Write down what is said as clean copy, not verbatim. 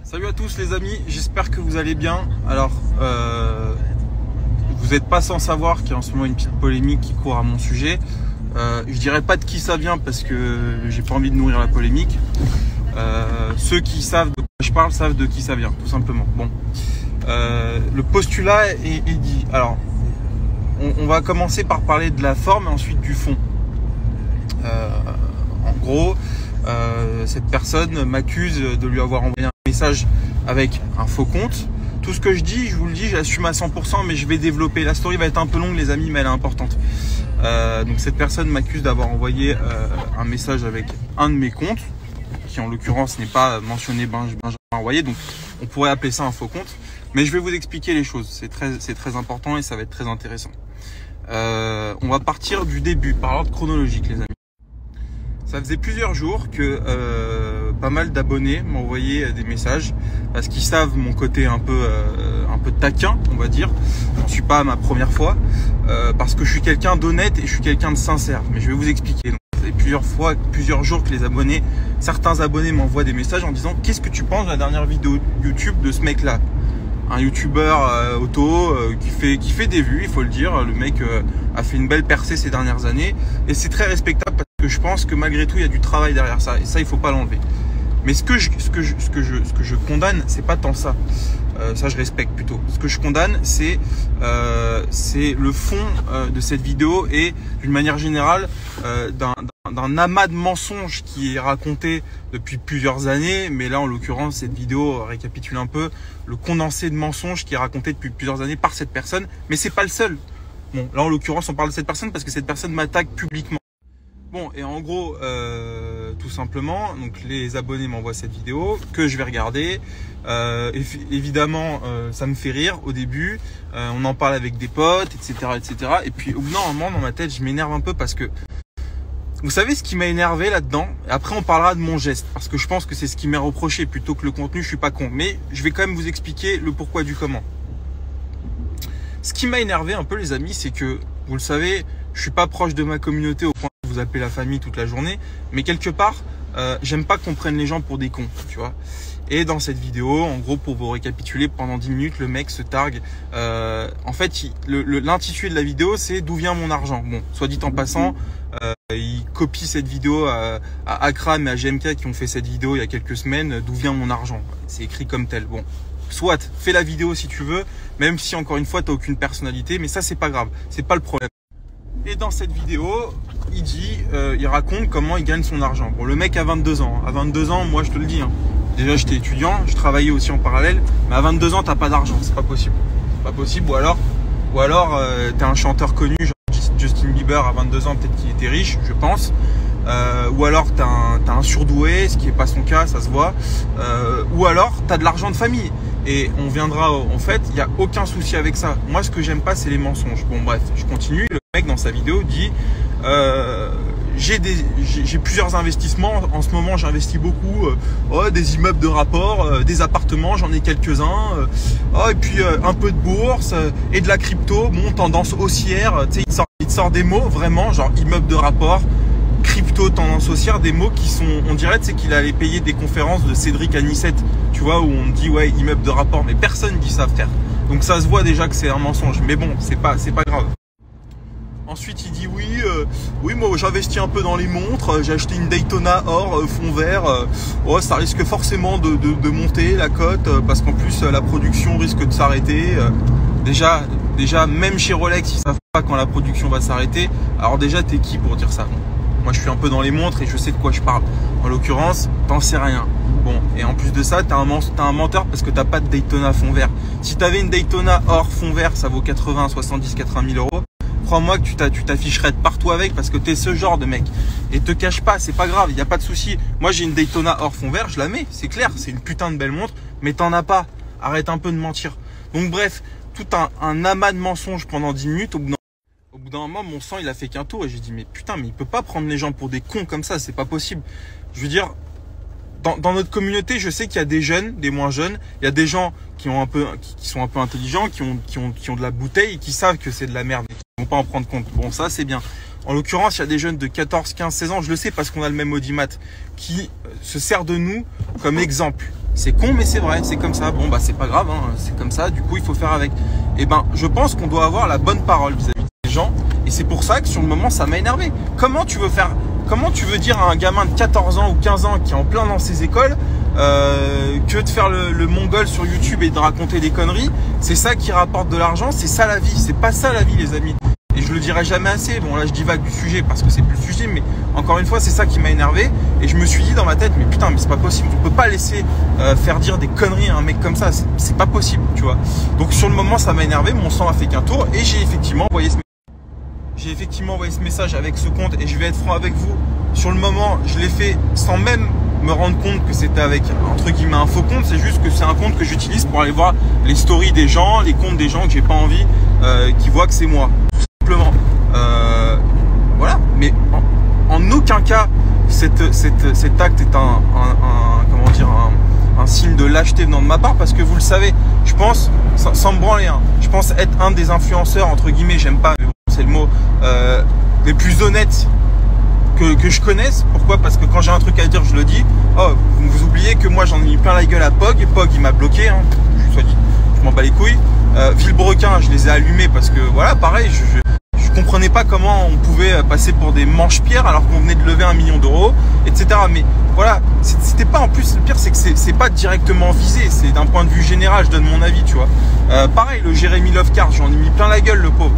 Salut à tous les amis, j'espère que vous allez bien. Alors, vous n'êtes pas sans savoir qu'il y a en ce moment une petite polémique qui court à mon sujet. Je dirais pas de qui ça vient parce que j'ai pas envie de nourrir la polémique. Ceux qui savent de quoi je parle savent de qui ça vient, tout simplement. Bon, le postulat est dit. Alors, on va commencer par parler de la forme et ensuite du fond. En gros, cette personne m'accuse de lui avoir envoyé un message avec un faux compte. Tout ce que je dis, je vous le dis, j'assume à 100%, mais je vais développer. La story va être un peu longue, les amis, mais elle est importante. Donc cette personne m'accuse d'avoir envoyé un message avec un de mes comptes, qui en l'occurrence n'est pas mentionné Benjamin Envoyé, donc on pourrait appeler ça un faux compte. Mais je vais vous expliquer les choses, c'est très important et ça va être très intéressant. On va partir du début, par ordre chronologique, les amis. Ça faisait plusieurs jours que pas mal d'abonnés m'envoyaient des messages parce qu'ils savent mon côté un peu taquin, on va dire. J'en suis pas à ma première fois parce que je suis quelqu'un d'honnête et je suis quelqu'un de sincère. Mais je vais vous expliquer. Donc, ça fait plusieurs jours que certains abonnés m'envoient des messages en disant qu'est-ce que tu penses de la dernière vidéo YouTube de ce mec-là? Un youtubeur auto qui fait des vues, il faut le dire. Le mec a fait une belle percée ces dernières années et c'est très respectable parce que je pense que malgré tout il y a du travail derrière ça et ça il faut pas l'enlever. Mais ce que je condamne, c'est pas tant ça. Ça je respecte plutôt. Ce que je condamne, c'est le fond de cette vidéo et d'une manière générale d'un amas de mensonges qui est raconté depuis plusieurs années. Mais là, en l'occurrence, cette vidéo récapitule un peu le condensé de mensonges qui est raconté depuis plusieurs années par cette personne. Mais c'est pas le seul. Bon, là, en l'occurrence, on parle de cette personne parce que cette personne m'attaque publiquement. Bon, et en gros, tout simplement, donc les abonnés m'envoient cette vidéo que je vais regarder. Évidemment, ça me fait rire au début. On en parle avec des potes, etc., etc. Et puis, au bout d'un moment, dans ma tête, je m'énerve un peu parce que vous savez ce qui m'a énervé là-dedans? Et après, on parlera de mon geste parce que je pense que c'est ce qui m'est reproché plutôt que le contenu. Je suis pas con, mais je vais quand même vous expliquer le pourquoi du comment. Ce qui m'a énervé un peu, les amis, c'est que vous le savez, je suis pas proche de ma communauté au point de vous appeler la famille toute la journée, mais quelque part, j'aime pas qu'on prenne les gens pour des cons, tu vois. Et dans cette vidéo, en gros, pour vous récapituler, pendant 10 minutes, le mec se targue. En fait, l'intitulé de la vidéo, c'est d'où vient mon argent. Bon, soit dit en passant, il copie cette vidéo à Akram et à GMK qui ont fait cette vidéo il y a quelques semaines, d'où vient mon argent. C'est écrit comme tel. Bon, soit, fais la vidéo si tu veux, même si encore une fois, t'as aucune personnalité, mais ça, c'est pas grave, c'est pas le problème. Et dans cette vidéo, il raconte comment il gagne son argent. Bon, le mec a 22 ans. À 22 ans, moi, je te le dis, hein. Déjà, j'étais étudiant, je travaillais aussi en parallèle, mais à 22 ans, t'as pas d'argent, c'est pas possible. C'est pas possible. Ou alors, t'es un chanteur connu, genre Justin Bieber à 22 ans, peut-être qu'il était riche, je pense. Ou alors t'as un surdoué, ce qui est pas son cas, ça se voit. Ou alors t'as de l'argent de famille. Et on viendra, en fait, il n'y a aucun souci avec ça. Moi, ce que j'aime pas, c'est les mensonges. Bon, bref, je continue. Le mec, dans sa vidéo, dit j'ai plusieurs investissements. En ce moment, j'investis beaucoup. Des immeubles de rapport, des appartements, j'en ai quelques-uns. Et puis, un peu de bourse et de la crypto. Bon, tendance haussière. Tu sais, il te sort des mots, vraiment, genre immeuble de rapport, crypto, tendance haussière, des mots qui sont, on dirait, c'est qu'il allait payer des conférences de Cédric Anissette, tu vois, où on dit ouais, immeuble de rapport, mais personne dit ça, frère. Donc ça se voit déjà que c'est un mensonge, mais bon, c'est pas grave. Ensuite, il dit oui, moi j'investis un peu dans les montres, j'ai acheté une Daytona or fond vert, ça risque forcément de monter la cote parce qu'en plus la production risque de s'arrêter. Déjà, même chez Rolex, ils savent pas quand la production va s'arrêter. Alors déjà, t'es qui pour dire ça? Moi, je suis un peu dans les montres et je sais de quoi je parle. En l'occurrence, t'en sais rien. Bon, et en plus de ça, t'as un menteur parce que t'as pas de Daytona fond vert. Si t'avais une Daytona or fond vert, ça vaut 80, 70, 80 000 euros. Crois-moi que tu t'afficherais de partout avec parce que t'es ce genre de mec. Et te cache pas, c'est pas grave, il y a pas de souci. Moi, j'ai une Daytona or fond vert, je la mets, c'est clair, c'est une putain de belle montre, mais t'en as pas. Arrête un peu de mentir. Donc bref, tout un amas de mensonges pendant 10 minutes. Au bout d'un moment, mon sang, il a fait qu'un tour et j'ai dit, mais putain, mais il peut pas prendre les gens pour des cons comme ça, c'est pas possible. Je veux dire, dans notre communauté, je sais qu'il y a des jeunes, des moins jeunes, il y a des gens qui sont un peu intelligents, qui ont de la bouteille et qui savent que c'est de la merde et qui vont pas en prendre compte. Bon, ça, c'est bien. En l'occurrence, il y a des jeunes de 14, 15, 16 ans, je le sais parce qu'on a le même audimat, qui se sert de nous comme exemple. C'est con, mais c'est vrai, c'est comme ça. Bon, bah, c'est pas grave, hein, c'est comme ça, du coup, il faut faire avec. Et ben, je pense qu'on doit avoir la bonne parole vis-à-vis des gens. Et c'est pour ça que sur le moment, ça m'a énervé. Comment tu veux dire à un gamin de 14 ans ou 15 ans qui est en plein dans ses écoles que de faire le mongol sur YouTube et de raconter des conneries, c'est ça qui rapporte de l'argent, c'est ça la vie. C'est pas ça la vie, les amis. Et je le dirai jamais assez. Bon, là, je divague du sujet parce que c'est plus le sujet, mais encore une fois, c'est ça qui m'a énervé. Et je me suis dit dans ma tête, mais putain, mais c'est pas possible. On peut pas laisser faire dire des conneries à un mec comme ça. C'est pas possible, tu vois. Donc, sur le moment, ça m'a énervé. Mon sang a fait qu'un tour et j'ai effectivement envoyé ce message avec ce compte. Et je vais être franc avec vous. Sur le moment, je l'ai fait sans même me rendre compte que c'était avec, entre guillemets, un faux compte. C'est juste que c'est un compte que j'utilise pour aller voir les stories des gens, les comptes des gens que j'ai pas envie qui voient que c'est moi. Voilà, mais en aucun cas cet acte est un signe de lâcheté venant de ma part, parce que vous le savez, je pense, sans me branler, hein, je pense être un des influenceurs, entre guillemets, j'aime pas, mais bon, c'est le mot, les plus honnêtes que je connaisse. Pourquoi? Parce que quand j'ai un truc à dire, je le dis. Oh, vous oubliez que moi j'en ai mis plein la gueule à Pog, et Pog il m'a bloqué, hein, je m'en bats les couilles. Villebrequin, je les ai allumés parce que voilà, pareil, je comprenais pas comment on pouvait passer pour des manche-pierres alors qu'on venait de lever 1 million d'euros, etc. Mais voilà, c'était pas, en plus, le pire c'est que c'est pas directement visé, c'est d'un point de vue général, je donne mon avis, tu vois. Pareil, le Jérémy Lovecart, j'en ai mis plein la gueule, le pauvre.